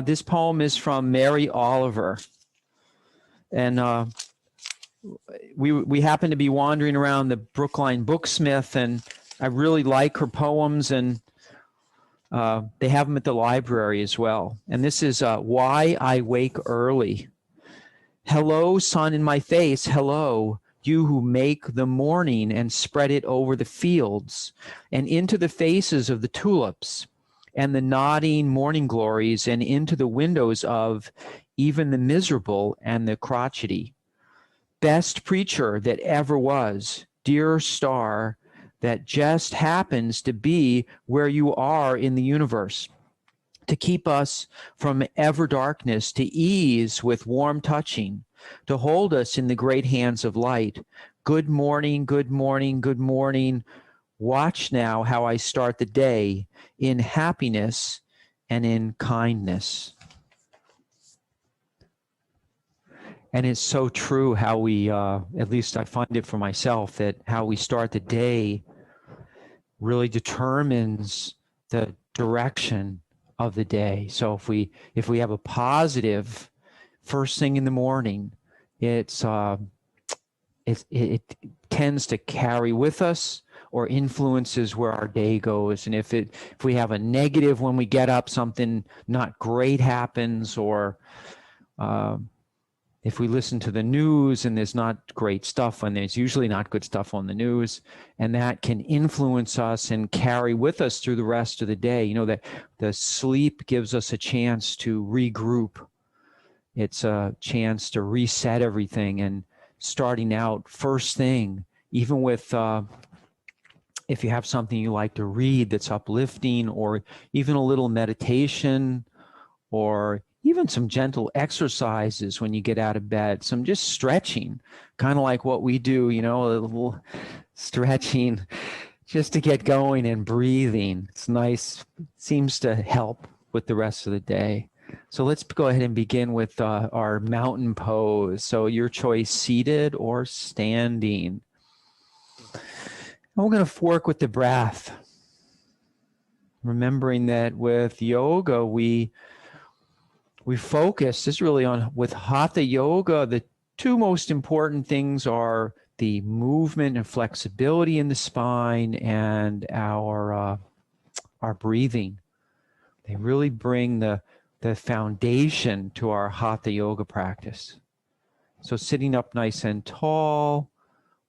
this poem is from Mary Oliver. And we happen to be wandering around the Brookline Booksmith, and I really like her poems, and they have them at the library as well. And this is Why I Wake Early. Hello, sun in my face, hello, you who make the morning and spread it over the fields and into the faces of the tulips and the nodding morning glories and into the windows of even the miserable and the crotchety. Best preacher that ever was, dear star that just happens to be where you are in the universe, to keep us from ever darkness, to ease with warm touching, to hold us in the great hands of light. Good morning, good morning, good morning. Watch now how I start the day in happiness and in kindness. And it's so true how we, at least I find it for myself, that how we start the day really determines the direction of the day. So if we have a positive first thing in the morning, it tends to carry with us or influences where our day goes. And if we have a negative when we get up, something not great happens, or if we listen to the news and there's not great stuff, and there's usually not good stuff on the news, and that can influence us and carry with us through the rest of the day. You know, that the sleep gives us a chance to regroup. It's a chance to reset everything, and starting out first thing, even with, if you have something you like to read that's uplifting, or even a little meditation, or even some gentle exercises when you get out of bed, some just stretching, kind of like what we do, you know, a little stretching just to get going and breathing. It's nice, seems to help with the rest of the day. So let's go ahead and begin with our mountain pose. So your choice, seated or standing. And we're going to work with the breath. Remembering that with yoga, we focus, this is really on, with Hatha Yoga, the two most important things are the movement and flexibility in the spine and our breathing. They really bring the foundation to our Hatha Yoga practice. So sitting up nice and tall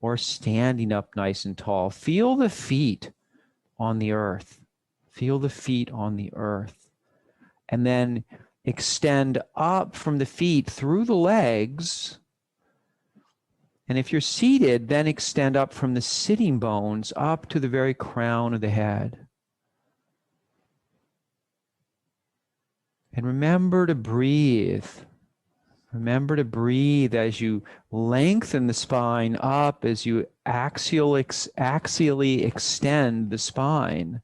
or standing up nice and tall. Feel the feet on the earth. Feel the feet on the earth. And then extend up from the feet through the legs. And if you're seated, then extend up from the sitting bones up to the very crown of the head. And remember to breathe. Remember to breathe as you lengthen the spine up, as you axially extend the spine.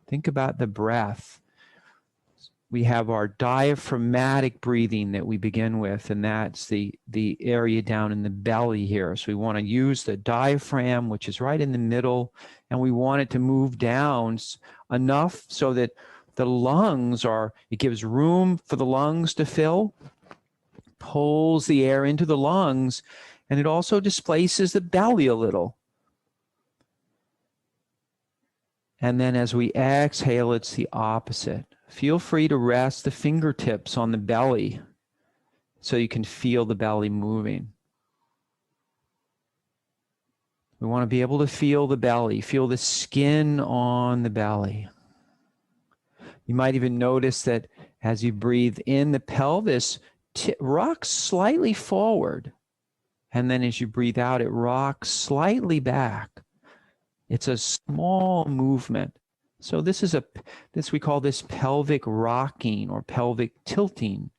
Think about the breath. We have our diaphragmatic breathing that we begin with, and that's the area down in the belly here. So we want to use the diaphragm, which is right in the middle, and we want it to move down enough so that the lungs it gives room for the lungs to fill, pulls the air into the lungs, and it also displaces the belly a little. And then as we exhale, it's the opposite. Feel free to rest the fingertips on the belly so you can feel the belly moving. We want to be able to feel the belly, feel the skin on the belly. You might even notice that as you breathe in, the pelvis rocks slightly forward. And then as you breathe out, it rocks slightly back. It's a small movement. So this is we call this pelvic rocking or pelvic tilting.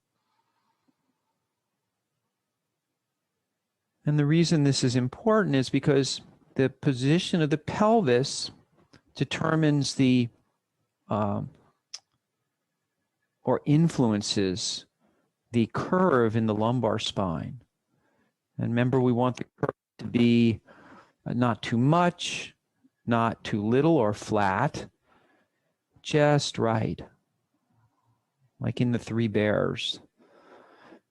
And the reason this is important is because the position of the pelvis determines or influences the curve in the lumbar spine. And remember, we want the curve to be not too much, not too little or flat, just right. like in the Three Bears.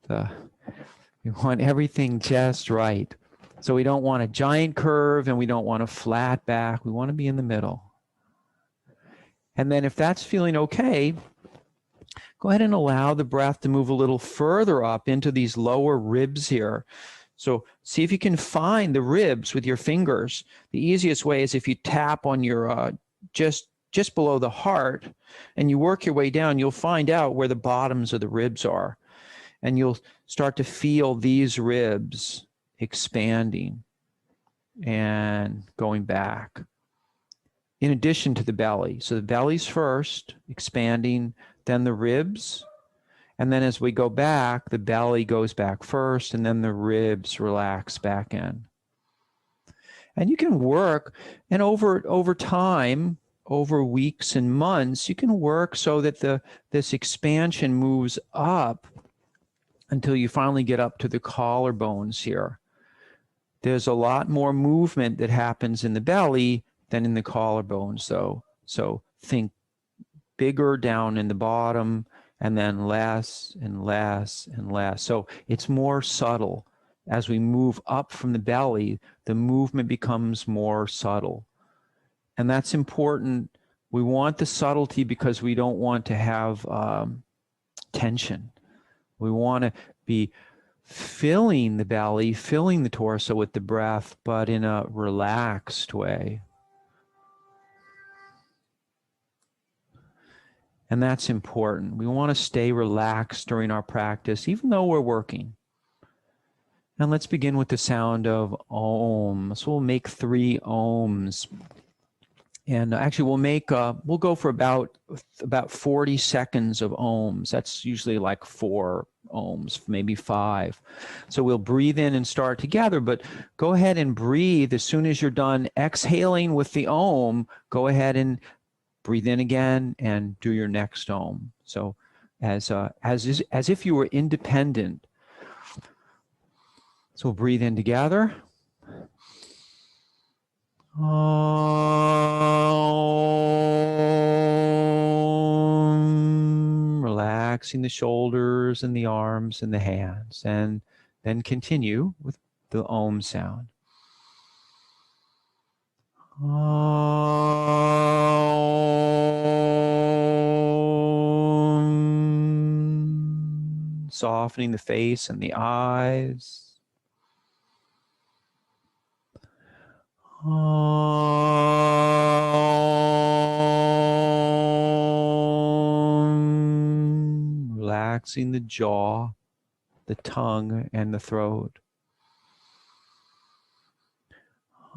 We want everything just right. So we don't want a giant curve and we don't want a flat back. We want to be in the middle. And then if that's feeling okay, go ahead and allow the breath to move a little further up into these lower ribs here. So see if you can find the ribs with your fingers. The easiest way is if you tap on your just below the heart and you work your way down, you'll find out where the bottoms of the ribs are. And you'll start to feel these ribs expanding and going back. In addition to the belly. So the belly's first, expanding, then the ribs. And then as we go back, the belly goes back first, and then the ribs relax back in. And you can work, and over time, over weeks and months, you can work so that this expansion moves up until you finally get up to the collarbones here. There's a lot more movement that happens in the belly than in the collarbones, though. So think bigger down in the bottom, and then less and less and less. So it's more subtle. As we move up from the belly, the movement becomes more subtle. And that's important. We want the subtlety because we don't want to have tension. We want to be filling the belly, filling the torso with the breath, but in a relaxed way. And that's important. We want to stay relaxed during our practice, even though we're working. And let's begin with the sound of Om. So we'll make 3 Oms. And actually we'll go for about 40 seconds of Oms. That's usually like 4 Oms, maybe 5. So we'll breathe in and start together, but go ahead and breathe as soon as you're done exhaling with the Om. Go ahead and breathe in again and do your next Om. So as if you were independent. So we'll breathe in together. Om. Relaxing the shoulders and the arms and the hands, and then continue with the Om sound. Om. Softening the face and the eyes. Om. Relaxing the jaw, the tongue, and the throat.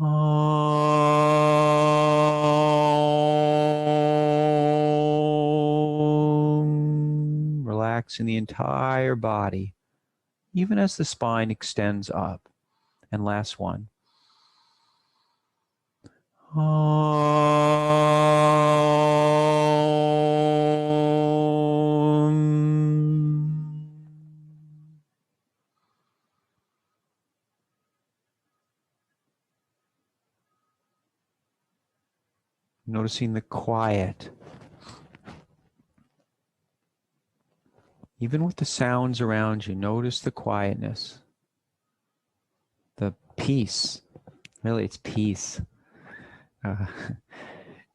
Om. Relaxing the entire body, even as the spine extends up. And last one. Om. Noticing the quiet. Even with the sounds around you, notice the quietness, the peace. Really, it's peace.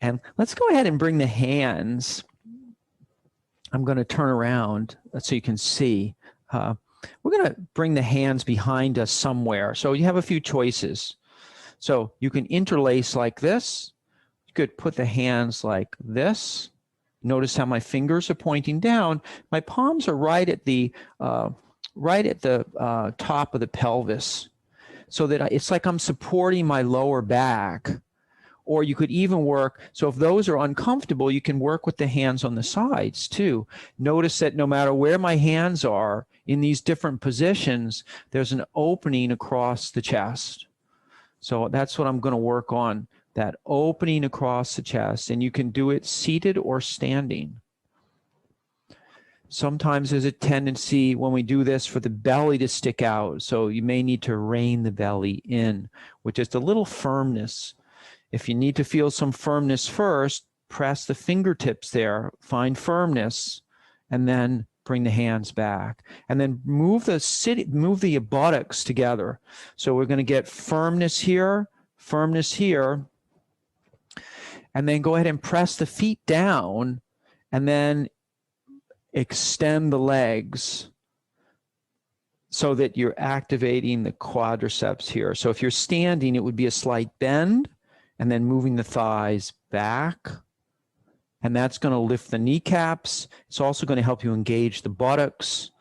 And let's go ahead and bring the hands. I'm going to turn around so you can see. We're going to bring the hands behind us somewhere. So you have a few choices. So you can interlace like this. You could put the hands like this. Notice how my fingers are pointing down. My palms are right at the top of the pelvis, so that it's like I'm supporting my lower back. Or you could even work, so if those are uncomfortable, you can work with the hands on the sides too. Notice that no matter where my hands are in these different positions, there's an opening across the chest. So that's what I'm going to work on, that opening across the chest. And you can do it seated or standing. Sometimes there's a tendency when we do this for the belly to stick out. So you may need to rein the belly in with just a little firmness. If you need to feel some firmness first, press the fingertips there, find firmness, and then bring the hands back. And then move the buttocks together. So we're going to get firmness here, and then go ahead and press the feet down, and then extend the legs so that you're activating the quadriceps here. So if you're standing, it would be a slight bend, and then moving the thighs back. And that's going to lift the kneecaps. It's also going to help you engage the buttocks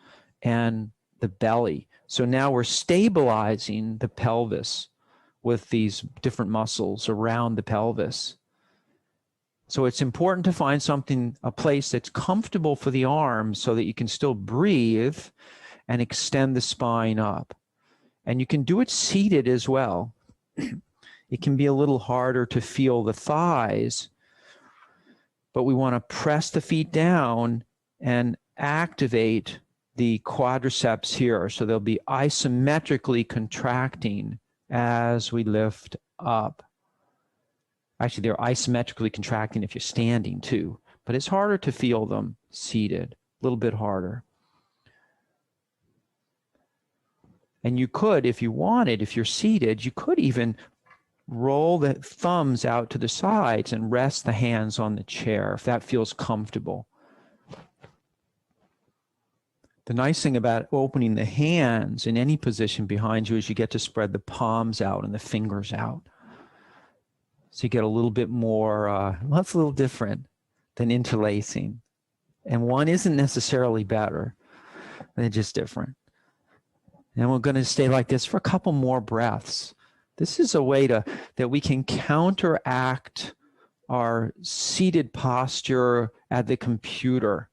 and the belly. So now we're stabilizing the pelvis with these different muscles around the pelvis. So it's important to find a place that's comfortable for the arms so that you can still breathe and extend the spine up. And you can do it seated as well. It can be a little harder to feel the thighs, but we want to press the feet down and activate the quadriceps here. So they'll be isometrically contracting as we lift up. Actually, they're isometrically contracting if you're standing too, but it's harder to feel them seated, a little bit harder. And you could, if you wanted, if you're seated, you could even roll the thumbs out to the sides and rest the hands on the chair if that feels comfortable. The nice thing about opening the hands in any position behind you is you get to spread the palms out and the fingers out. So you get a little bit more, that's a little different than interlacing. And one isn't necessarily better, they're just different. And we're going to stay like this for a couple more breaths. This is a way that we can counteract our seated posture at the computer.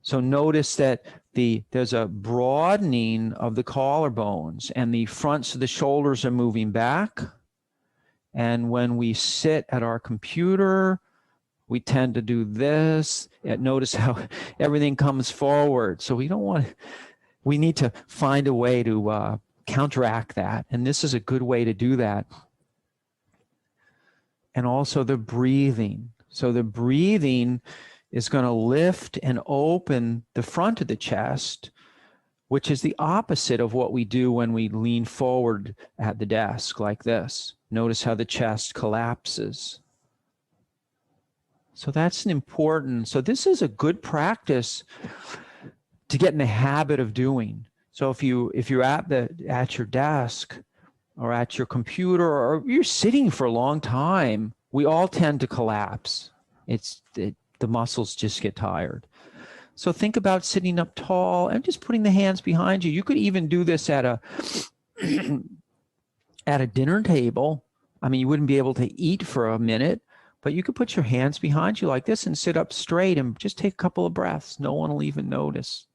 So notice that there's a broadening of the collarbones and the fronts of the shoulders are moving back. And when we sit at our computer, we tend to do this. Notice how everything comes forward. So we need to find a way to counteract that. And this is a good way to do that. And also the breathing. So the breathing is going to lift and open the front of the chest, which is the opposite of what we do when we lean forward at the desk like this. Notice how the chest collapses. So that's an important, so this is a good practice to get in the habit of doing. So if you're at your desk or at your computer or you're sitting for a long time, we all tend to collapse. The muscles just get tired. So think about sitting up tall and just putting the hands behind you. You could even do this at a at a dinner table. I mean, you wouldn't be able to eat for a minute, but you could put your hands behind you like this and sit up straight and just take a couple of breaths. No one will even notice.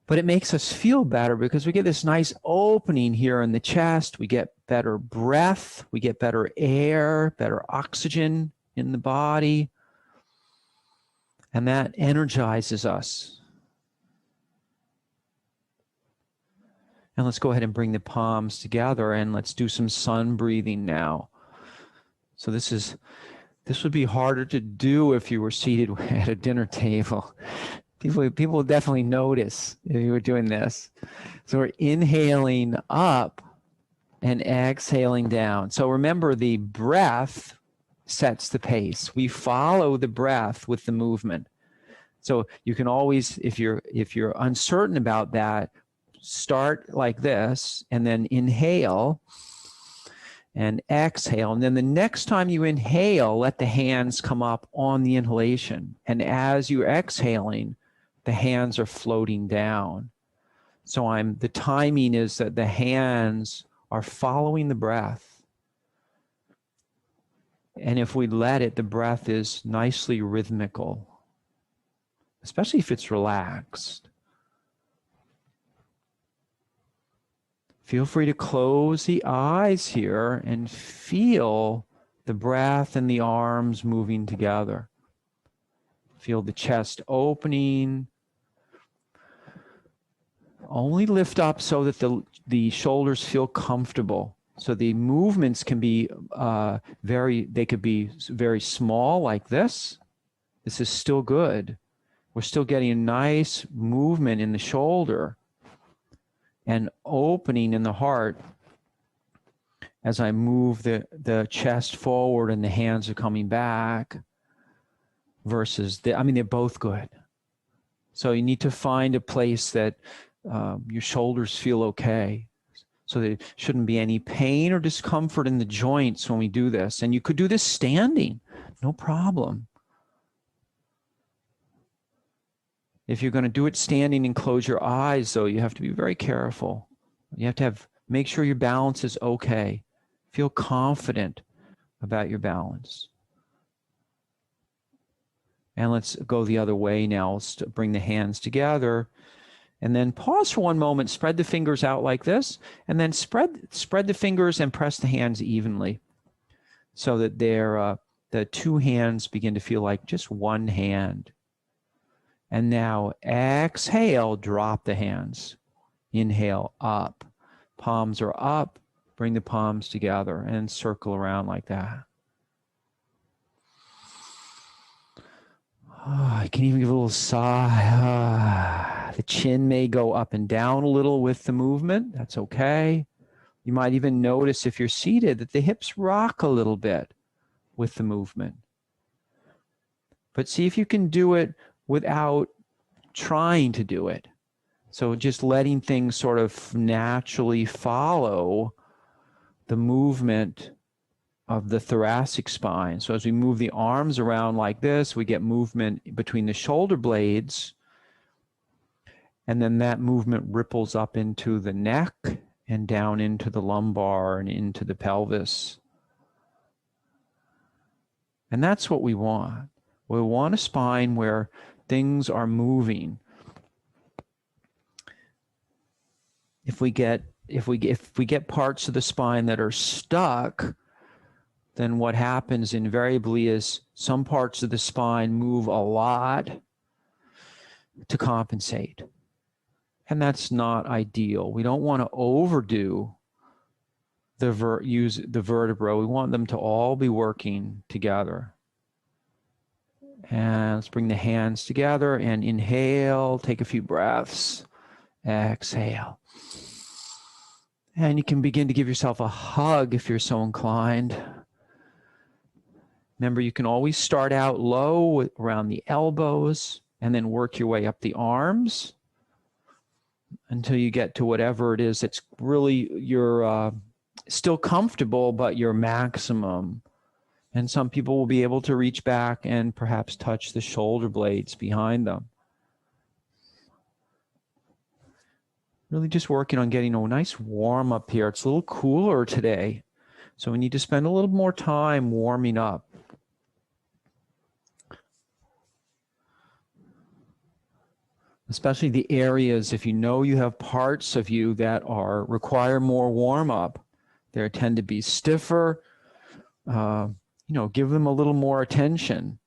But it makes us feel better because we get this nice opening here in the chest. We get better breath. We get better air, better oxygen in the body. And that energizes us. And let's go ahead and bring the palms together and let's do some sun breathing now. So this would be harder to do if you were seated at a dinner table. People will definitely notice if you were doing this. So we're inhaling up and exhaling down. So remember, the breath sets the pace. We follow the breath with the movement. So you can always, if you're uncertain about that, start like this and then inhale and exhale. And then the next time you inhale, let the hands come up on the inhalation. And as you're exhaling, the hands are floating down. So the timing is that the hands are following the breath. And if we let it, the breath is nicely rhythmical, especially if it's relaxed. Feel free to close the eyes here and feel the breath and the arms moving together. Feel the chest opening. Only lift up so that the shoulders feel comfortable. So the movements can be they could be very small like this, This is still good. We're still getting a nice movement in the shoulder and opening in the heart as I move the chest forward and the hands are coming back versus, they're both good. So you need to find a place that your shoulders feel okay. So there shouldn't be any pain or discomfort in the joints when we do this. And you could do this standing, no problem. If you're going to do it standing and close your eyes, though, you have to be very careful. You have to make sure your balance is okay. Feel confident about your balance. And let's go the other way now. Let's bring the hands together. And then pause for one moment, spread the fingers out like this, and then spread the fingers and press the hands evenly so that the two hands begin to feel like just one hand. And now exhale, drop the hands. Inhale, up. Palms are up. Bring the palms together and circle around like that. Oh, I can even give a little sigh. The chin may go up and down a little with the movement. That's okay. You might even notice if you're seated that the hips rock a little bit with the movement. But see if you can do it without trying to do it. So just letting things sort of naturally follow the movement of the thoracic spine. So as we move the arms around like this, we get movement between the shoulder blades, and then that movement ripples up into the neck and down into the lumbar and into the pelvis. And that's what we want. We want a spine where things are moving. If we get parts of the spine that are stuck, then what happens invariably is some parts of the spine move a lot to compensate. And that's not ideal. We don't want to overdo use the vertebra. We want them to all be working together. And let's bring the hands together and inhale, take a few breaths, exhale. And you can begin to give yourself a hug if you're so inclined. Remember, you can always start out low around the elbows and then work your way up the arms until you get to whatever it is that's really your still comfortable, but your maximum. And some people will be able to reach back and perhaps touch the shoulder blades behind them. Really just working on getting a nice warm up here. It's a little cooler today, so we need to spend a little more time warming up. Especially the areas, if you know you have parts of you that require more warm up, they tend to be stiffer. Give them a little more attention,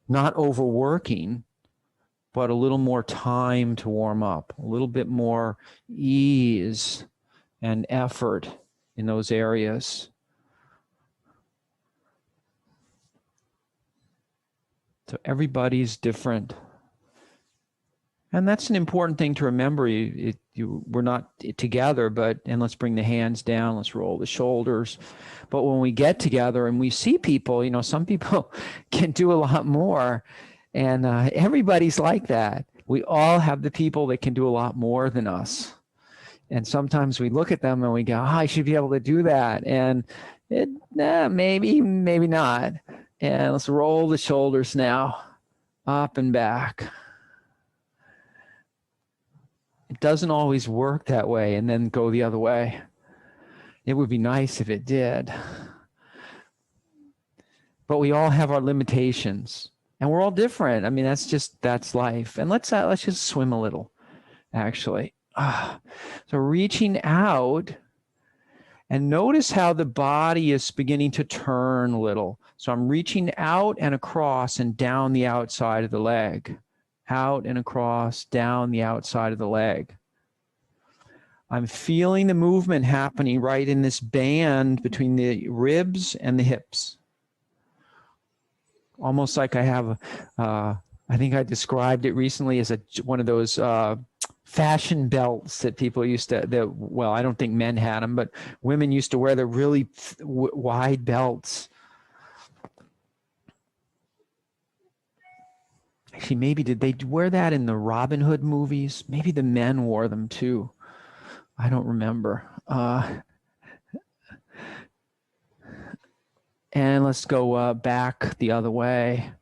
not overworking, but a little more time to warm up, a little bit more ease and effort in those areas. So everybody's different. And that's an important thing to remember. We're not together, and let's bring the hands down, let's roll the shoulders. But when we get together and we see people, some people can do a lot more. And everybody's like that. We all have the people that can do a lot more than us. And sometimes we look at them and we go, I should be able to do that. And maybe not. And let's roll the shoulders now, up and back. It doesn't always work that way and then go the other way. It would be nice if it did. But we all have our limitations. And we're all different. I mean, that's life. And let's just swim a little, actually. So reaching out, and notice how the body is beginning to turn a little. So I'm reaching out and across and down the outside of the leg. Out and across, down the outside of the leg. I'm feeling the movement happening right in this band between the ribs and the hips. almost like I have, I think I described it recently as one of those fashion belts that people used to, well, I don't think men had them, but women used to wear the really wide belts. Actually, maybe did they wear that in the Robin Hood movies? Maybe the men wore them too. I don't remember. And let's go back the other way.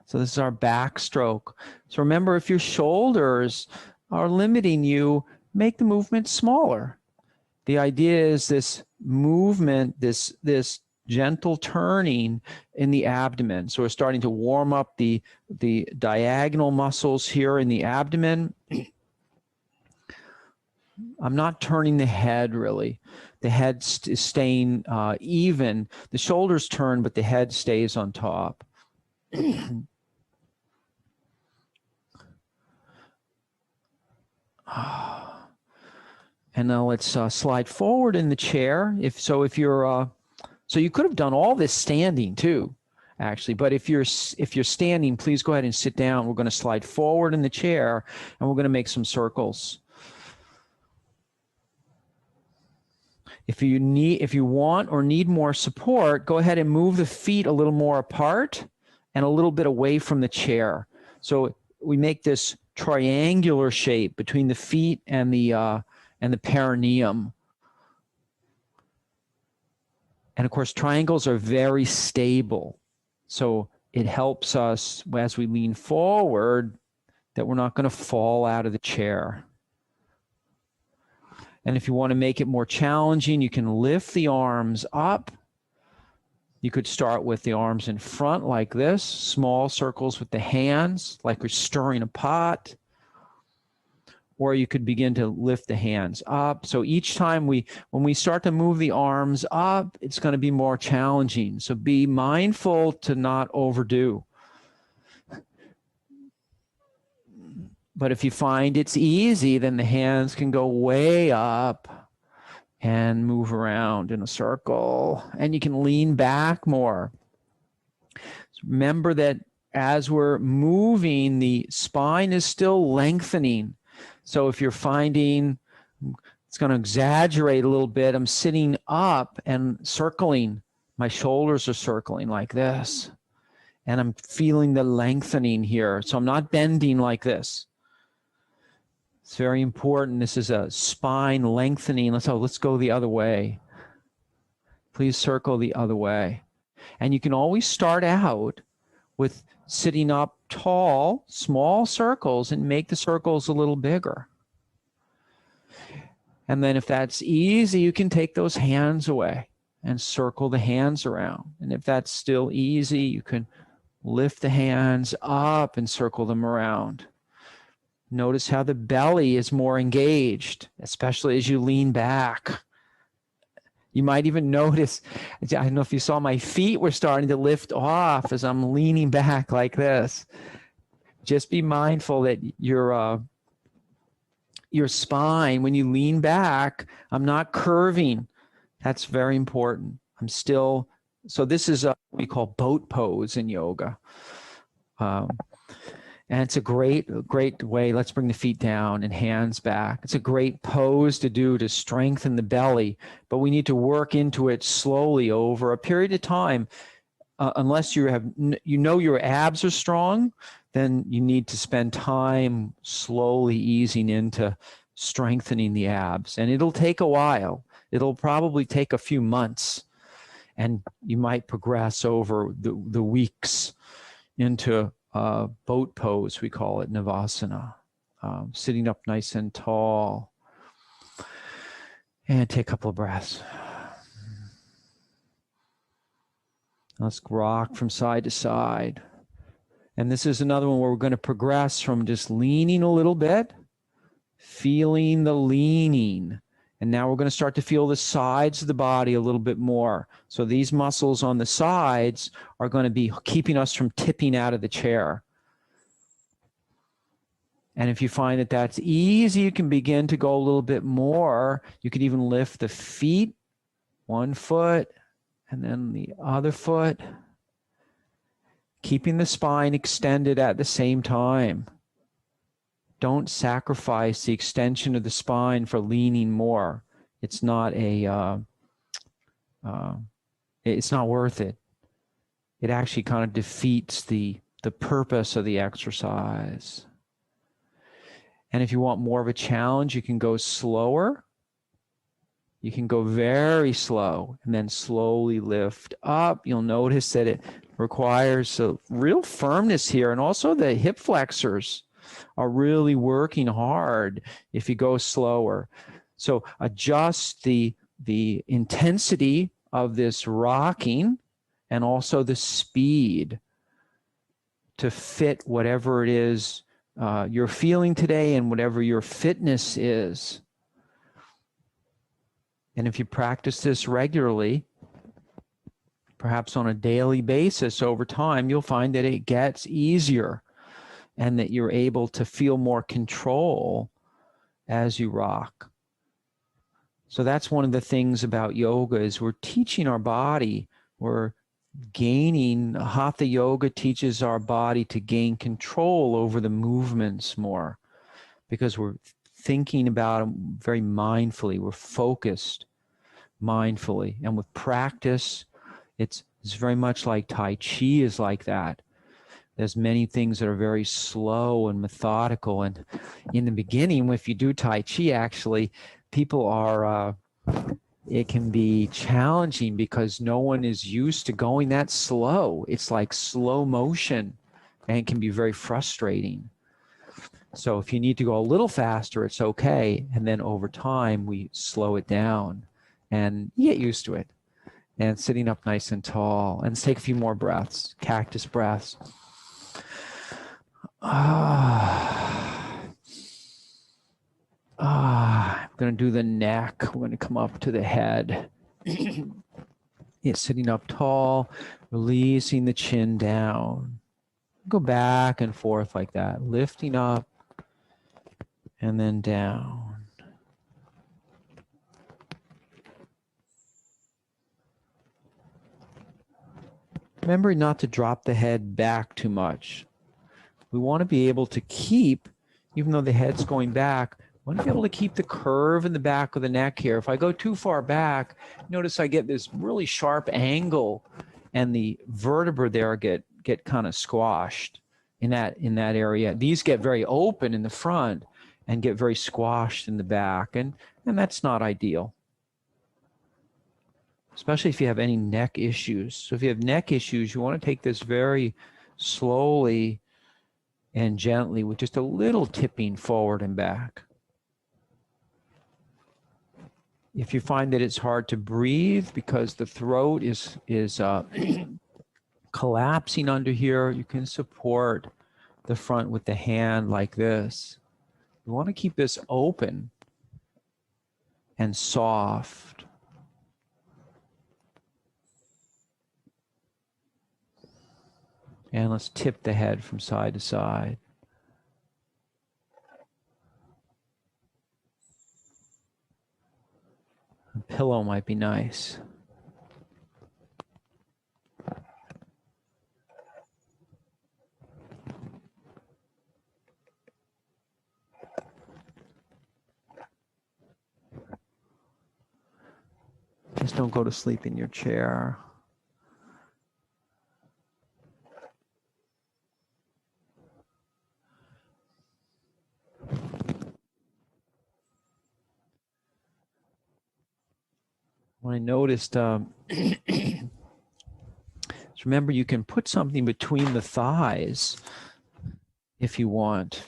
So this is our backstroke. So remember, if your shoulders are limiting you, make the movement smaller. The idea is this movement, this gentle turning in the abdomen. So we're starting to warm up the diagonal muscles here in the abdomen. I'm not turning the head really. The head is staying even. The shoulders turn, but the head stays on top. And now let's slide forward in the chair. If you're so you could have done all this standing too, actually. But if you're standing, please go ahead and sit down. We're going to slide forward in the chair, and we're going to make some circles. If you want or need more support, go ahead and move the feet a little more apart and a little bit away from the chair. So we make this triangular shape between the feet and the perineum. And of course, triangles are very stable. So it helps us as we lean forward that we're not going to fall out of the chair. And if you want to make it more challenging, you can lift the arms up. You could start with the arms in front like this, small circles with the hands, like we're stirring a pot. Or you could begin to lift the hands up. So each time when we start to move the arms up, it's going to be more challenging. So be mindful to not overdo. But if you find it's easy, then the hands can go way up and move around in a circle. And you can lean back more. So remember that as we're moving, the spine is still lengthening. So if you're finding it's going to exaggerate a little bit, I'm sitting up and circling. My shoulders are circling like this. And I'm feeling the lengthening here. So I'm not bending like this. It's very important. This is a spine lengthening. Let's go the other way. Please circle the other way. And you can always start out with sitting up tall, small circles, and make the circles a little bigger. And then if that's easy, you can take those hands away and circle the hands around. And if that's still easy, you can lift the hands up and circle them around. Notice how the belly is more engaged, especially as you lean back. You might even notice, I don't know if you saw my feet were starting to lift off as I'm leaning back like this. Just be mindful that your spine, when you lean back, I'm not curving. That's very important. I'm still, so this is what we call boat pose in yoga. And it's a great way. Let's bring the feet down and hands back. It's a great pose to do to strengthen the belly, but we need to work into it slowly over a period of time. Unless you know your abs are strong, then you need to spend time slowly easing into strengthening the abs. And it'll take a while. It'll probably take a few months. And you might progress over the weeks into boat pose, we call it, Navasana. Sitting up nice and tall. And take a couple of breaths. Let's rock from side to side. And this is another one where we're going to progress from just leaning a little bit, feeling the leaning. And now we're going to start to feel the sides of the body a little bit more. So these muscles on the sides are going to be keeping us from tipping out of the chair. And if you find that that's easy, you can begin to go a little bit more. You could even lift the feet, one foot, and then the other foot. keeping the spine extended at the same time. Don't sacrifice the extension of the spine for leaning more. It's not it's not worth it. It actually kind of defeats the purpose of the exercise. And if you want more of a challenge, you can go slower. You can go very slow and then slowly lift up. You'll notice that it requires a real firmness here, and also the hip flexors are really working hard if you go slower. So adjust the intensity of this rocking and also the speed to fit whatever it is you're feeling today and whatever your fitness is. And if you practice this regularly, perhaps on a daily basis over time, you'll find that it gets easier and that you're able to feel more control as you rock. So that's one of the things about yoga is we're teaching our body, we're gaining, Hatha yoga teaches our body to gain control over the movements more because we're thinking about them very mindfully. We're focused mindfully. And with practice, it's very much like Tai Chi is like that. There's many things that are very slow and methodical. And in the beginning, if you do Tai Chi, actually, people are, it can be challenging because no one is used to going that slow. It's like slow motion and it can be very frustrating. So if you need to go a little faster, it's okay. And then over time, we slow it down and you get used to it. And sitting up nice and tall. And let's take a few more breaths, cactus breaths. I'm going to do the neck. We're going to come up to the head. It's sitting up tall, releasing the chin down. Go back and forth like that, lifting up and then down. Remember not to drop the head back too much. We want to be able to keep, even though the head's going back, we want to be able to keep the curve in the back of the neck here. If I go too far back, notice I get this really sharp angle and the vertebrae there get kind of squashed in that area. These get very open in the front and get very squashed in the back, and that's not ideal. Especially if you have any neck issues. So if you have neck issues, you want to take this very slowly and gently with just a little tipping forward and back. If you find that it's hard to breathe because the throat is collapsing under here, you can support the front with the hand like this. You want to keep this open and soft. And let's tip the head from side to side. A pillow might be nice. Just don't go to sleep in your chair. What I noticed, remember you can put something between the thighs if you want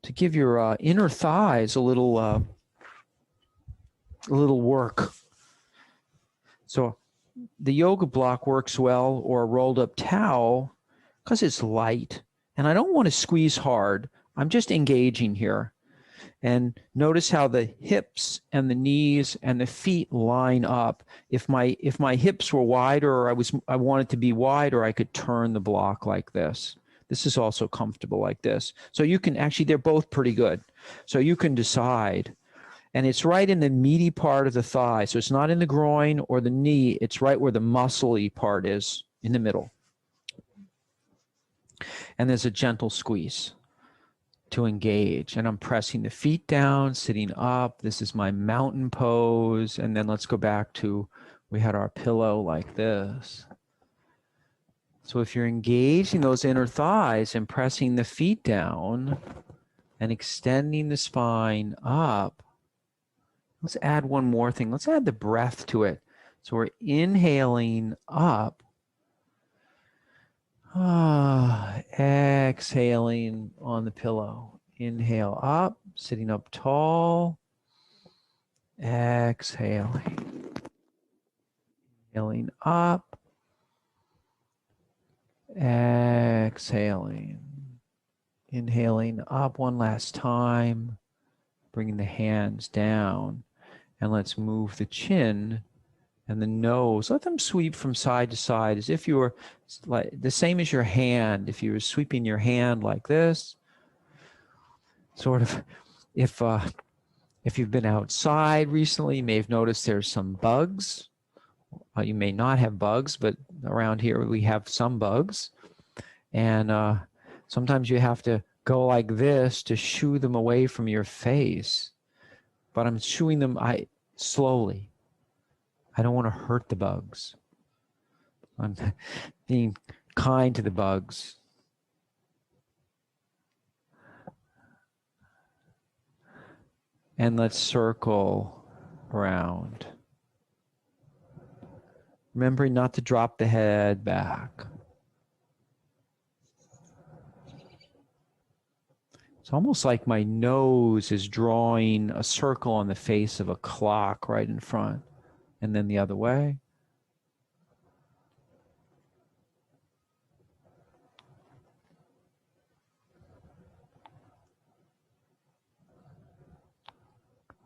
to give your inner thighs a little work. So the yoga block works well, or a rolled up towel, because it's light and I don't want to squeeze hard. I'm just engaging here. And notice how the hips and the knees and the feet line up. If my hips were wider, or I wanted to be wider, I could turn the block like this. This is also comfortable like this. So you can actually, they're both pretty good. So you can decide. And it's right in the meaty part of the thigh. So it's not in the groin or the knee. It's right where the muscly part is, in the middle. And there's a gentle squeeze to engage. And I'm pressing the feet down, sitting up. This is my mountain pose. And then let's go back to, we had our pillow like this. So if you're engaging those inner thighs and pressing the feet down and extending the spine up, let's add one more thing. Let's add the breath to it. So we're inhaling up, exhaling on the pillow. Inhale up, sitting up tall, exhaling. Inhaling up, exhaling. Inhaling up one last time, bringing the hands down, and let's move the chin and the nose. Let them sweep from side to side as if you were like the same as your hand. If you were sweeping your hand like this, sort of, if you've been outside recently, you may have noticed there's some bugs. You may not have bugs, but around here we have some bugs. And sometimes you have to go like this to shoo them away from your face. But I'm shooing them slowly. I don't want to hurt the bugs. I'm being kind to the bugs. And let's circle around. Remembering not to drop the head back. It's almost like my nose is drawing a circle on the face of a clock right in front, and then the other way.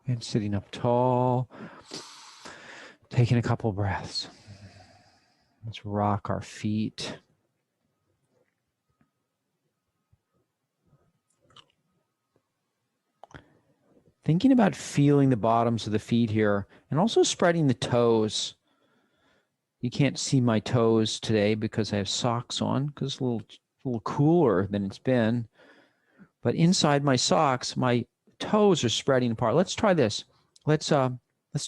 And sitting up tall, taking a couple breaths. Let's rock our feet. Thinking about feeling the bottoms of the feet here and also spreading the toes. You can't see my toes today because I have socks on because it's a little cooler than it's been. But inside my socks, my toes are spreading apart. Let's try this. Let's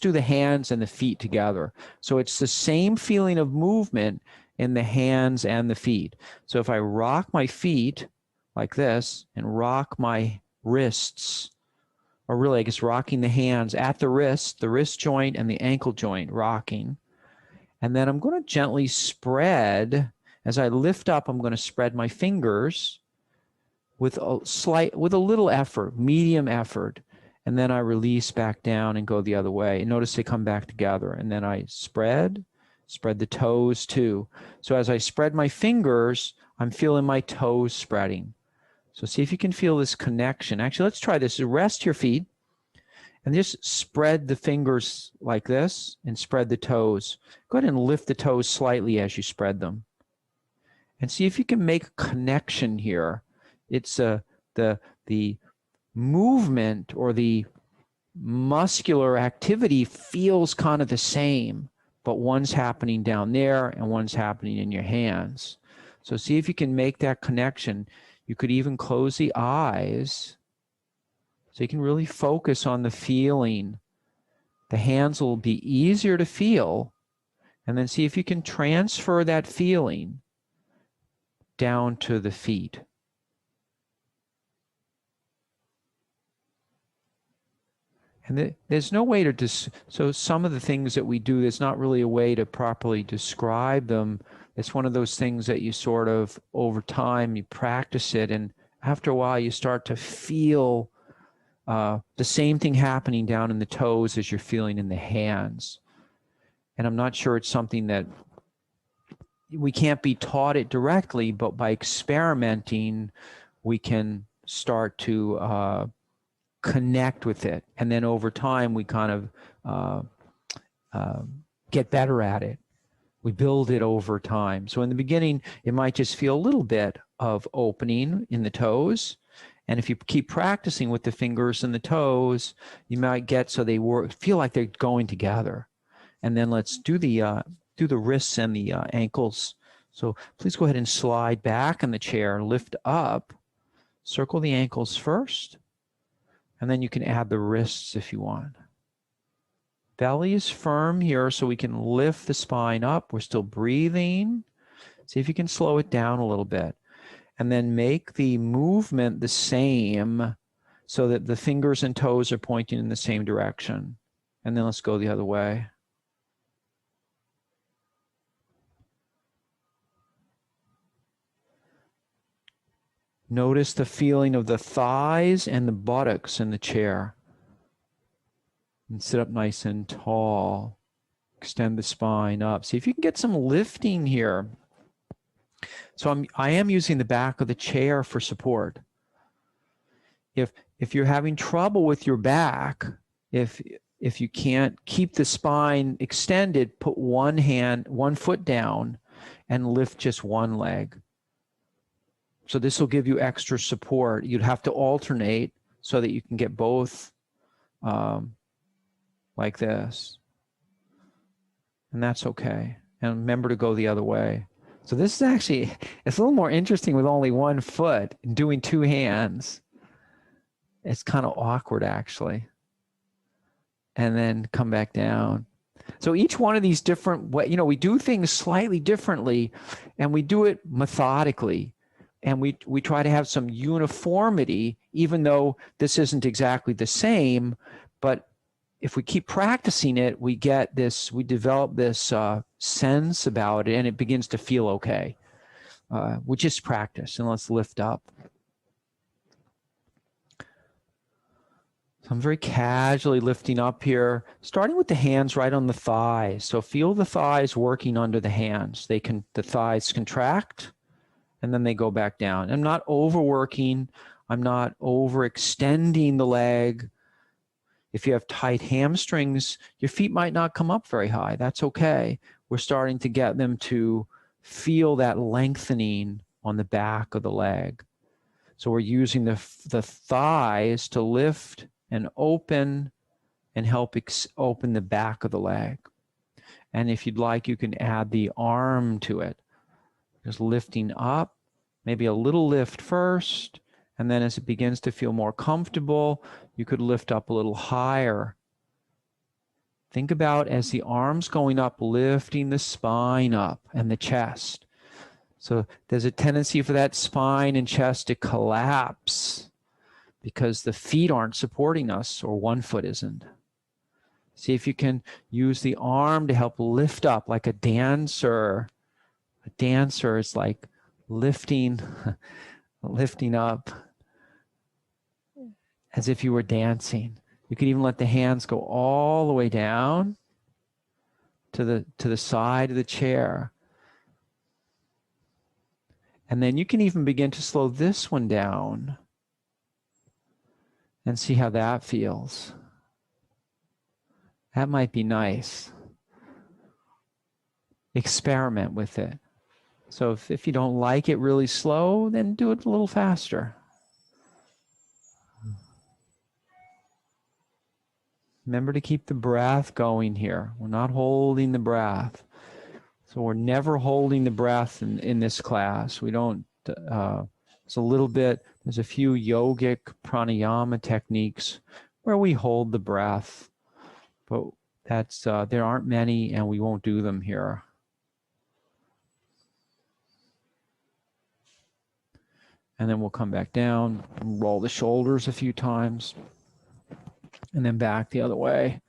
do the hands and the feet together. So it's the same feeling of movement in the hands and the feet. So if I rock my feet like this and rock my wrists, or really I guess rocking the hands at the wrist joint and the ankle joint rocking. And then I'm going to gently spread, as I lift up, I'm going to spread my fingers with a little effort, medium effort. And then I release back down and go the other way. And notice they come back together. And then I spread the toes too. So as I spread my fingers, I'm feeling my toes spreading. So see if you can feel this connection. Actually, let's try this. Rest your feet and just spread the fingers like this and spread the toes. Go ahead and lift the toes slightly as you spread them. And see if you can make a connection here. It's the movement or the muscular activity feels kind of the same, but one's happening down there and one's happening in your hands. So see if you can make that connection. You could even close the eyes so you can really focus on the feeling. The hands will be easier to feel, and then see if you can transfer that feeling down to the feet. And there's no way to so some of the things that we do, there's not really a way to properly describe them. It's one of those things that you sort of, over time, you practice it, and after a while you start to feel the same thing happening down in the toes as you're feeling in the hands. And I'm not sure it's something that we can't be taught it directly, but by experimenting, we can start to connect with it. And then over time, we kind of get better at it. We build it over time. So in the beginning, it might just feel a little bit of opening in the toes. And if you keep practicing with the fingers and the toes, you might get so they feel like they're going together. And then let's do the wrists and the ankles. So please go ahead and slide back in the chair, lift up, circle the ankles first, and then you can add the wrists if you want. Belly is firm here so we can lift the spine up. We're still breathing. See if you can slow it down a little bit. And then make the movement the same so that the fingers and toes are pointing in the same direction. And then let's go the other way. Notice the feeling of the thighs and the buttocks in the chair. And sit up nice and tall. Extend the spine up. See if you can get some lifting here. So I am using the back of the chair for support. If you're having trouble with your back, if you can't keep the spine extended, put one foot down and lift just one leg. So this will give you extra support. You'd have to alternate so that you can get both like this. And that's okay. And remember to go the other way. So this is actually, it's a little more interesting with only one foot and doing two hands. It's kind of awkward actually. And then come back down. So each one of these different, we do things slightly differently and we do it methodically. And we try to have some uniformity, even though this isn't exactly the same. But if we keep practicing it, we develop this sense about it, and it begins to feel okay. We just practice, and let's lift up. So I'm very casually lifting up here, starting with the hands right on the thighs. So feel the thighs working under the hands. The thighs contract, and then they go back down. I'm not overworking. I'm not overextending the leg. If you have tight hamstrings, your feet might not come up very high. That's okay. We're starting to get them to feel that lengthening on the back of the leg. So we're using the thighs to lift and open and help open the back of the leg. And if you'd like, you can add the arm to it. Just lifting up, maybe a little lift first, and then as it begins to feel more comfortable, you could lift up a little higher. Think about as the arms going up, lifting the spine up and the chest. So there's a tendency for that spine and chest to collapse because the feet aren't supporting us or one foot isn't. See if you can use the arm to help lift up like a dancer. A dancer is like lifting up as if you were dancing. You could even let the hands go all the way down to the side of the chair. And then you can even begin to slow this one down and see how that feels. That might be nice. Experiment with it. So if you don't like it really slow, then do it a little faster. Remember to keep the breath going here. We're not holding the breath. So we're never holding the breath in this class. We don't, it's a little bit, there's a few yogic pranayama techniques where we hold the breath, but that's, there aren't many and we won't do them here. And then we'll come back down, roll the shoulders a few times, and then back the other way.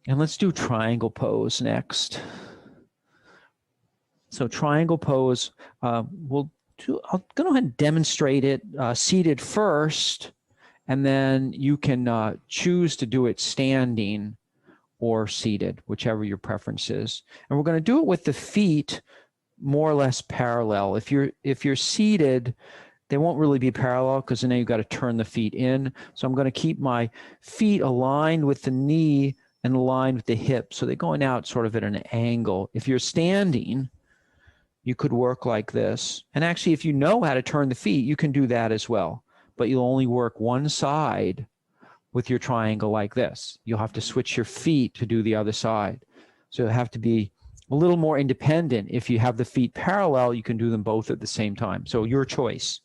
And let's do triangle pose next. So triangle pose, I'll go ahead and demonstrate it seated first, and then you can choose to do it standing or seated, whichever your preference is. And we're going to do it with the feet more or less parallel. If you're seated, they won't really be parallel because then you've got to turn the feet in. So I'm going to keep my feet aligned with the knee and aligned with the hip. So they're going out sort of at an angle. If you're standing, you could work like this. And actually, if you know how to turn the feet, you can do that as well. But you'll only work one side with your triangle like this. You'll have to switch your feet to do the other side. So you'll have to be a little more independent. If you have the feet parallel, you can do them both at the same time. So your choice.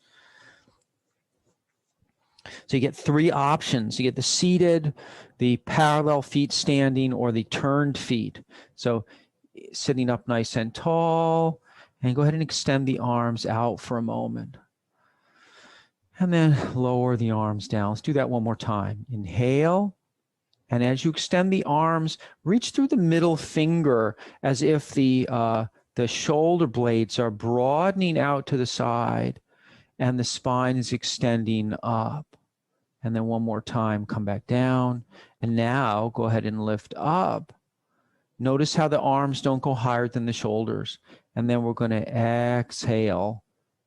So you get 3 options. You get the seated, the parallel feet standing, or the turned feet. So sitting up nice and tall, and go ahead and extend the arms out for a moment. And then lower the arms down. Let's do that one more time. Inhale. And as you extend the arms, reach through the middle finger as if the shoulder blades are broadening out to the side and the spine is extending up. And then one more time, come back down. And now go ahead and lift up. Notice how the arms don't go higher than the shoulders. And then we're going to exhale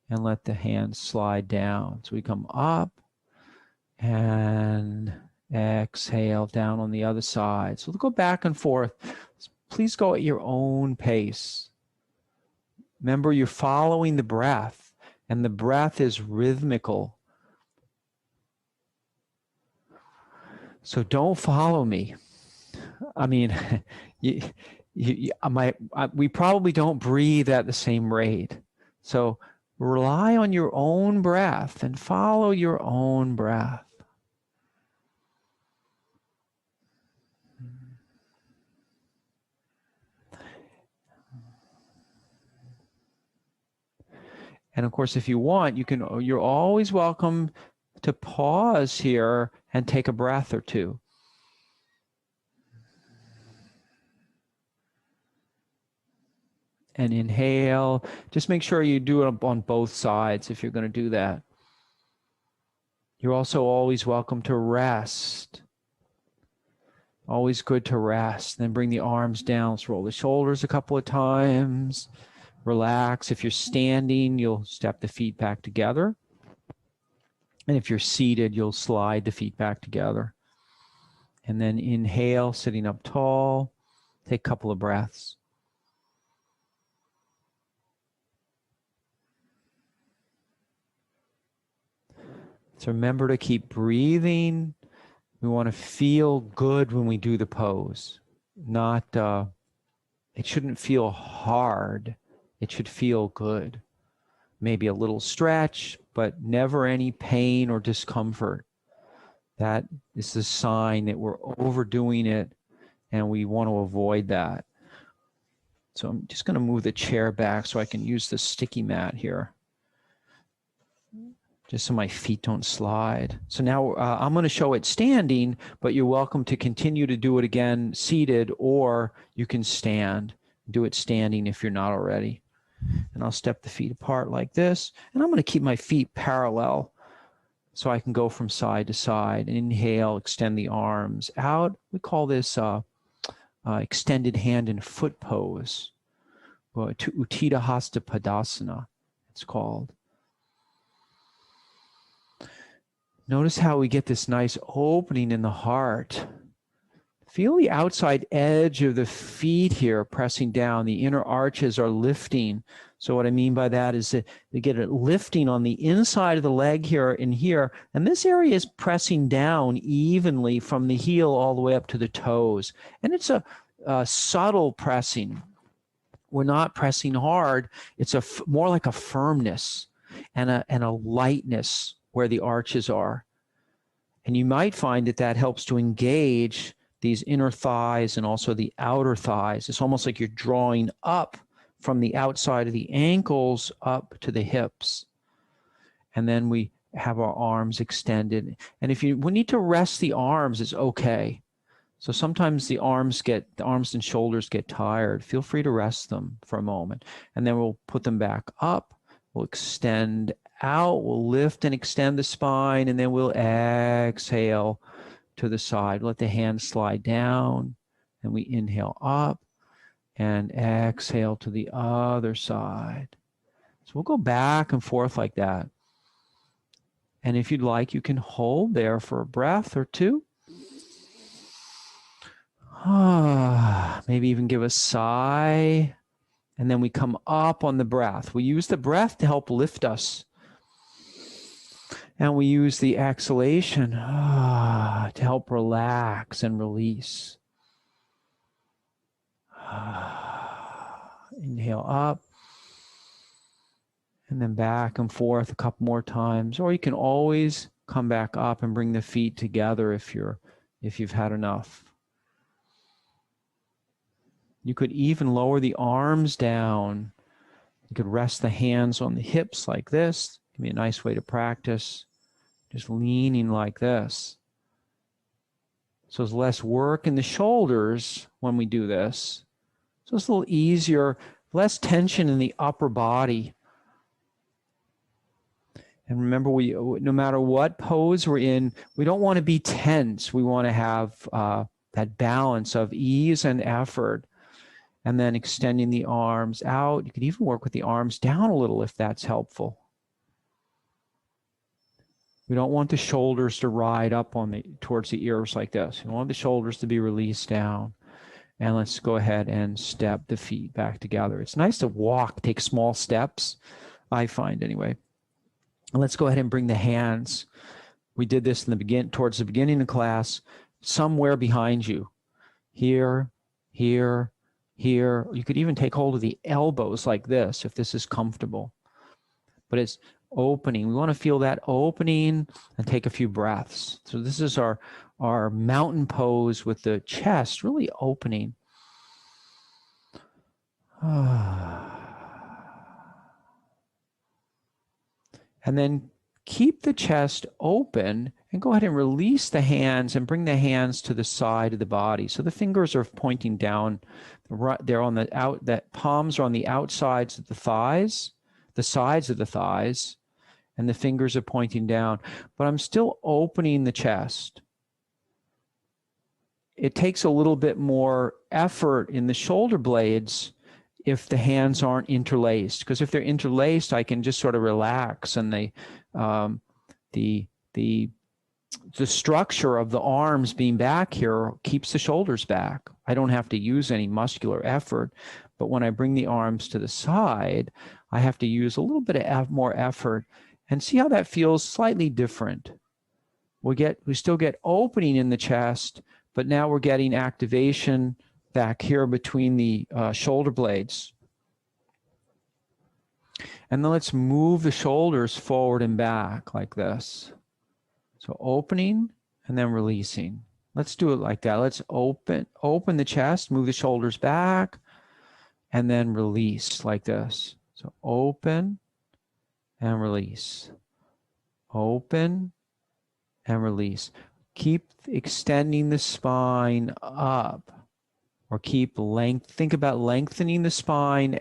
and let the hands slide down. So we come up and exhale down on the other side. So we'll go back and forth. Please go at your own pace. Remember, you're following the breath, and the breath is rhythmical. So don't follow me. I mean, we probably don't breathe at the same rate. So rely on your own breath and follow your own breath. And of course, if you want, you're always welcome to pause here and take a breath or two. And inhale. Just make sure you do it on both sides if you're going to do that. You're also always welcome to rest. Always good to rest. Then bring the arms down. Let's roll the shoulders a couple of times. Relax. If you're standing, you'll step the feet back together. And if you're seated, you'll slide the feet back together. And then inhale, sitting up tall. Take a couple of breaths. So remember to keep breathing. We want to feel good when we do the pose. It shouldn't feel hard. It should feel good. Maybe a little stretch, but never any pain or discomfort. That is a sign that we're overdoing it, and we want to avoid that. So I'm just going to move the chair back so I can use the sticky mat here, just so my feet don't slide. So now I'm going to show it standing, but you're welcome to continue to do it again seated, or you can stand. Do it standing if you're not already. And I'll step the feet apart like this, and I'm going to keep my feet parallel so I can go from side to side. Inhale, extend the arms out. We call this extended hand and foot pose, to Uttita Hasta Padasana, it's called. Notice how we get this nice opening in the heart. Feel the outside edge of the feet here pressing down. The inner arches are lifting. So what I mean by that is that they get it lifting on the inside of the leg here and here. And this area is pressing down evenly from the heel all the way up to the toes. And it's a subtle pressing. We're not pressing hard. It's more like a firmness and a lightness where the arches are. And you might find that helps to engage these inner thighs and also the outer thighs. It's almost like you're drawing up from the outside of the ankles up to the hips. And then we have our arms extended. And if we need to rest the arms, it's okay. So sometimes the arms and shoulders get tired. Feel free to rest them for a moment. And then we'll put them back up. We'll extend out. We'll lift and extend the spine, and then we'll exhale to the side. Let the hands slide down, and we inhale up and exhale to the other side. So we'll go back and forth like that. And if you'd like, you can hold there for a breath or two. Maybe even give a sigh. And then we come up on the breath. We use the breath to help lift us. And we use the exhalation to help relax and release. Inhale up. And then back and forth a couple more times. Or you can always come back up and bring the feet together if you've had enough. You could even lower the arms down. You could rest the hands on the hips like this. Give me a nice way to practice. Just leaning like this. So there's less work in the shoulders when we do this. So it's a little easier, less tension in the upper body. And remember, no matter what pose we're in, we don't want to be tense. We want to have that balance of ease and effort. And then extending the arms out. You could even work with the arms down a little if that's helpful. We don't want the shoulders to ride up towards the ears like this. We want the shoulders to be released down. And let's go ahead and step the feet back together. It's nice to walk, take small steps, I find anyway. And let's go ahead and bring the hands. We did this towards the beginning of class, somewhere behind you. Here, here, here. You could even take hold of the elbows like this if this is comfortable. But it's opening. We want to feel that opening and take a few breaths. So this is our mountain pose with the chest really opening. And then keep the chest open and go ahead and release the hands and bring the hands to the side of the body. So the fingers are pointing down. They're on the palms are on the outsides of the thighs, the sides of the thighs, and the fingers are pointing down. But I'm still opening the chest. It takes a little bit more effort in the shoulder blades if the hands aren't interlaced, because if they're interlaced, I can just sort of relax, and the structure of the arms being back here keeps the shoulders back. I don't have to use any muscular effort, but when I bring the arms to the side, I have to use a little bit of more effort, and see how that feels slightly different. We still get opening in the chest, but now we're getting activation back here between the shoulder blades. And then let's move the shoulders forward and back like this. So opening and then releasing. Let's do it like that. Let's open the chest, move the shoulders back, and then release like this. So open and release. Open and release. Keep extending the spine up. Or think about lengthening the spine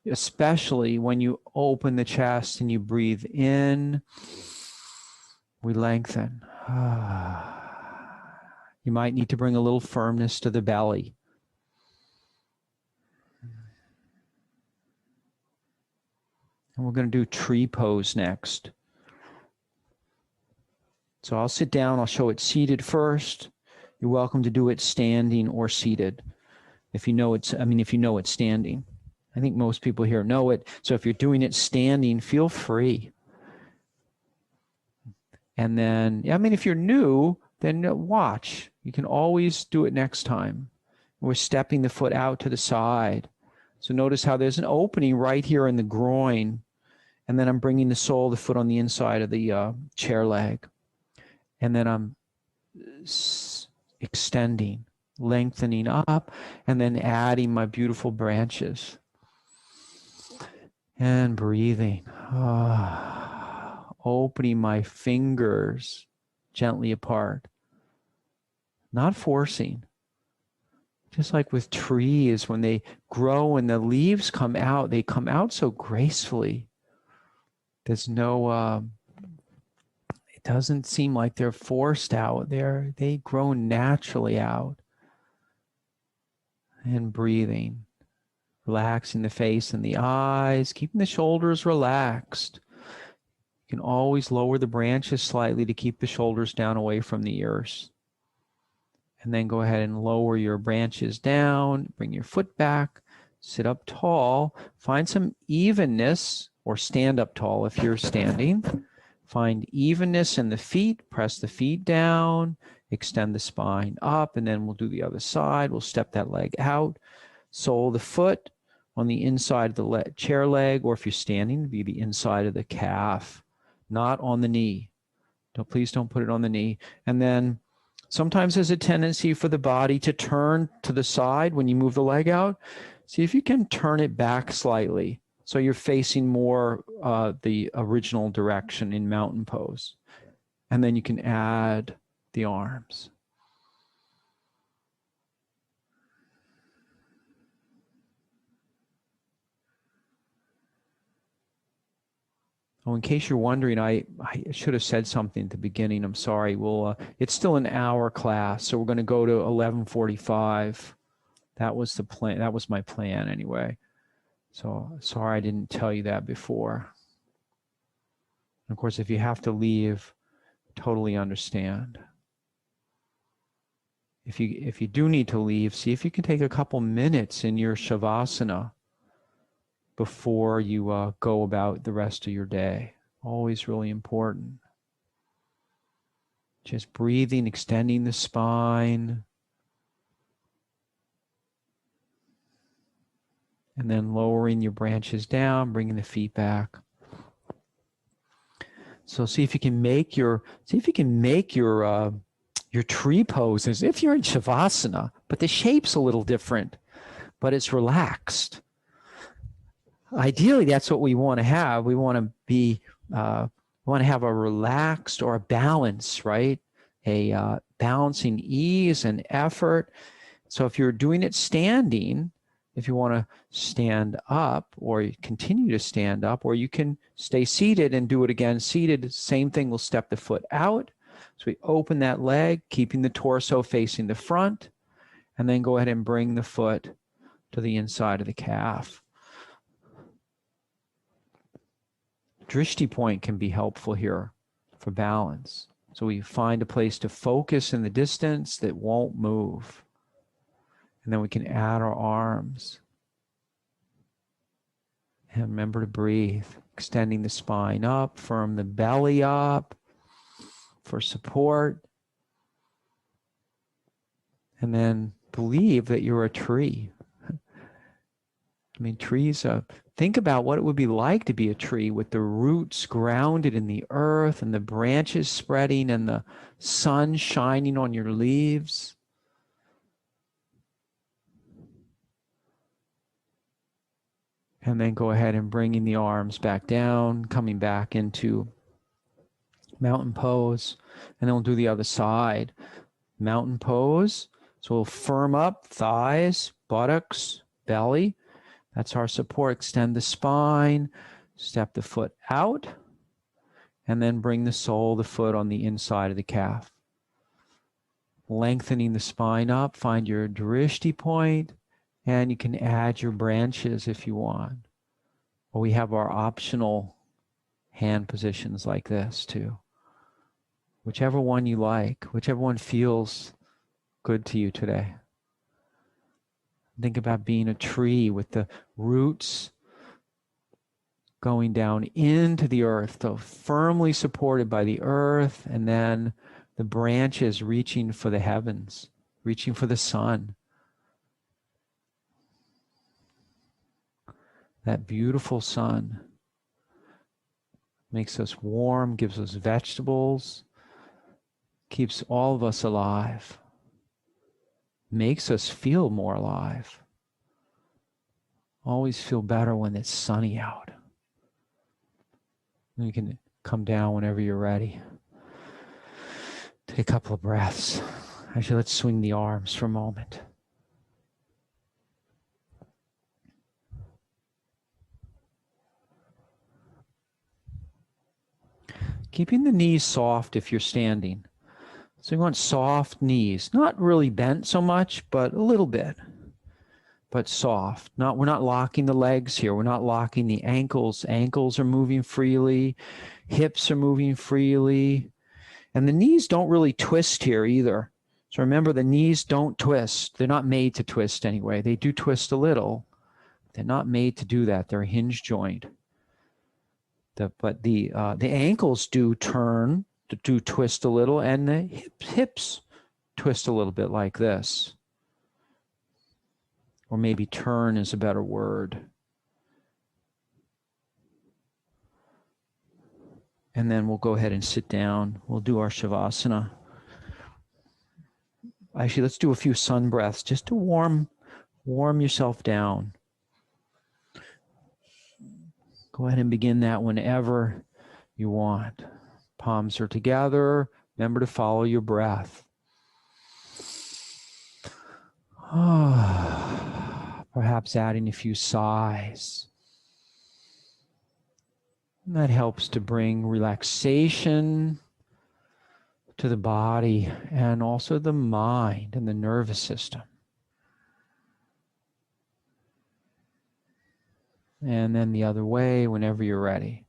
especially when you open the chest and you breathe in, we lengthen. You might need to bring a little firmness to the belly. And we're going to do tree pose next. So I'll sit down, I'll show it seated first. You're welcome to do it standing or seated. If you know it's standing. I think most people here know it. So if you're doing it standing, feel free. And then, if you're new, then watch. You can always do it next time. We're stepping the foot out to the side. So notice how there's an opening right here in the groin. And then I'm bringing the sole of the foot on the inside of the chair leg. And then I'm extending, lengthening up, and then adding my beautiful branches. And breathing. Opening my fingers gently apart. Not forcing. Just like with trees, when they grow and the leaves come out, they come out so gracefully. There's no... it doesn't seem like they're forced out. They grow naturally out. And breathing. Relaxing the face and the eyes, keeping the shoulders relaxed. You can always lower the branches slightly to keep the shoulders down away from the ears. And then go ahead and lower your branches down, bring your foot back, sit up tall, find some evenness, or stand up tall if you're standing. Find evenness in the feet, press the feet down, extend the spine up, and then we'll do the other side. We'll step that leg out, sole the foot, on the inside of the chair leg, or if you're standing, it'd be the inside of the calf, not on the knee. Please don't put it on the knee. And then sometimes there's a tendency for the body to turn to the side when you move the leg out. See if you can turn it back slightly so you're facing more the original direction in mountain pose. And then you can add the arms. Oh, in case you're wondering, I should have said something at the beginning. I'm sorry. Well, it's still an hour class, so we're going to go to 11:45. That was the plan. That was my plan anyway. So sorry I didn't tell you that before. And of course, if you have to leave, totally understand. If you do need to leave, see if you can take a couple minutes in your Shavasana before you go about the rest of your day. Always really important. Just breathing, extending the spine, and then lowering your branches down, bringing the feet back. So see if you can make your tree pose as if you're in Shavasana, but the shape's a little different, but it's relaxed. Ideally, that's what we want to have. We want to be, want to have a relaxed or a balance, right? A balancing ease and effort. So if you're doing it standing, if you want to stand up or continue to stand up, or you can stay seated and do it again seated, same thing, we'll step the foot out. So we open that leg, keeping the torso facing the front, and then go ahead and bring the foot to the inside of the calf. Drishti point can be helpful here for balance. So we find a place to focus in the distance that won't move. And then we can add our arms. And remember to breathe, extending the spine up, firm the belly up for support. And then believe that you're a tree. I mean, trees, think about what it would be like to be a tree with the roots grounded in the earth and the branches spreading and the sun shining on your leaves. And then go ahead and bringing the arms back down, coming back into mountain pose. And then we'll do the other side. Mountain pose. So we'll firm up thighs, buttocks, belly. That's our support. Extend the spine, step the foot out, and then bring the sole of the foot on the inside of the calf. Lengthening the spine up, find your drishti point, and you can add your branches if you want. Or we have our optional hand positions like this too. Whichever one you like, whichever one feels good to you today. Think about being a tree with the roots going down into the earth, so firmly supported by the earth, and then the branches reaching for the heavens, reaching for the sun. That beautiful sun makes us warm, gives us vegetables, keeps all of us alive. Makes us feel more alive. Always feel better when it's sunny out. You can come down whenever you're ready. Take a couple of breaths. Actually, let's swing the arms for a moment. Keeping the knees soft if you're standing. So you want soft knees, not really bent so much, but a little bit, but soft. We're not locking the legs here. We're not locking the ankles. Ankles are moving freely. Hips are moving freely. And the knees don't really twist here either. So remember, the knees don't twist. They're not made to twist anyway. They do twist a little. They're not made to do that. They're a hinge joint. But the ankles do turn, do twist a little, and the hips twist a little bit like this. or maybe turn is a better word. And then we'll go ahead and sit down. We'll do our Shavasana. Actually, let's do a few sun breaths just to warm yourself down. Go ahead and begin that whenever you want. Palms are together. Remember to follow your breath. Perhaps adding a few sighs. And that helps to bring relaxation to the body and also the mind and the nervous system. And then the other way whenever you're ready.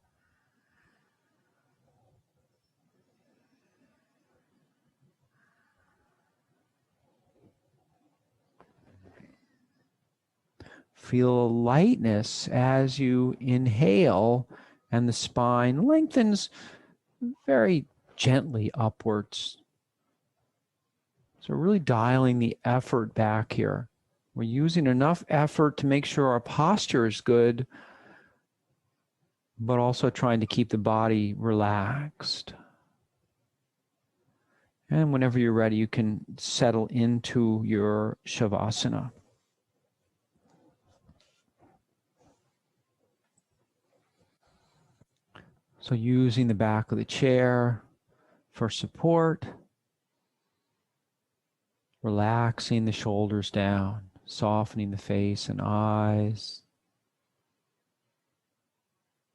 Feel a lightness as you inhale and the spine lengthens very gently upwards. So really dialing the effort back here. We're using enough effort to make sure our posture is good, but also trying to keep the body relaxed. And whenever you're ready, you can settle into your Shavasana. So using the back of the chair for support, relaxing the shoulders down, softening the face and eyes.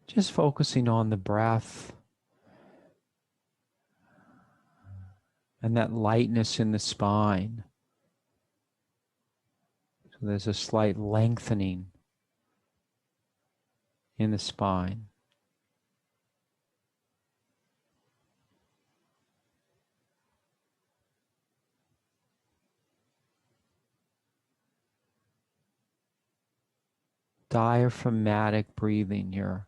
Just focusing on the breath and that lightness in the spine. So there's a slight lengthening in the spine. Diaphragmatic breathing here.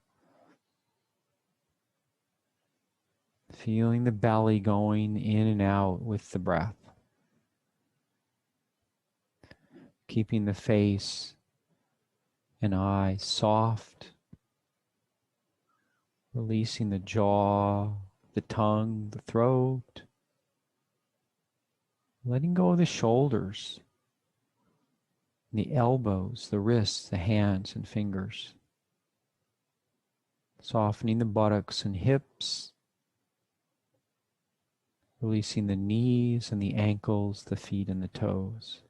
Feeling the belly going in and out with the breath. Keeping the face and eyes soft. Releasing the jaw, the tongue, the throat. Letting go of the shoulders, the elbows, the wrists, the hands and fingers. Softening the buttocks and hips. Releasing the knees and the ankles, the feet and the toes.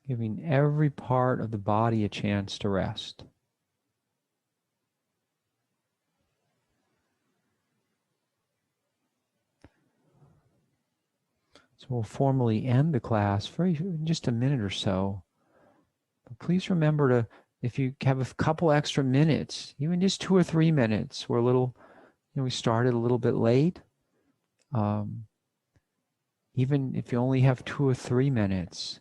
Giving every part of the body a chance to rest. So we'll formally end the class in just a minute or so. But please remember to, if you have a couple extra minutes, even just 2 or 3 minutes, we're a little, we started a little bit late. Even if you only have 2 or 3 minutes,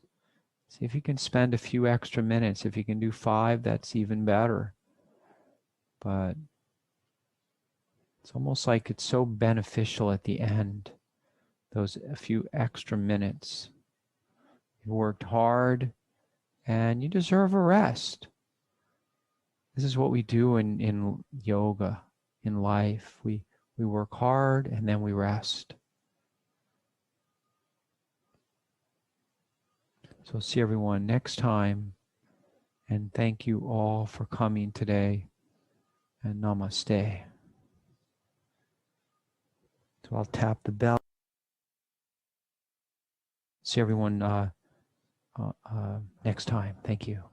see if you can spend a few extra minutes. If you can do 5, that's even better. But it's almost like it's so beneficial at the end, those a few extra minutes. You worked hard and you deserve a rest. This is what we do in yoga, in life. We work hard and then we rest. So see everyone next time. And thank you all for coming today. And namaste. So I'll tap the bell. See everyone next time. Thank you.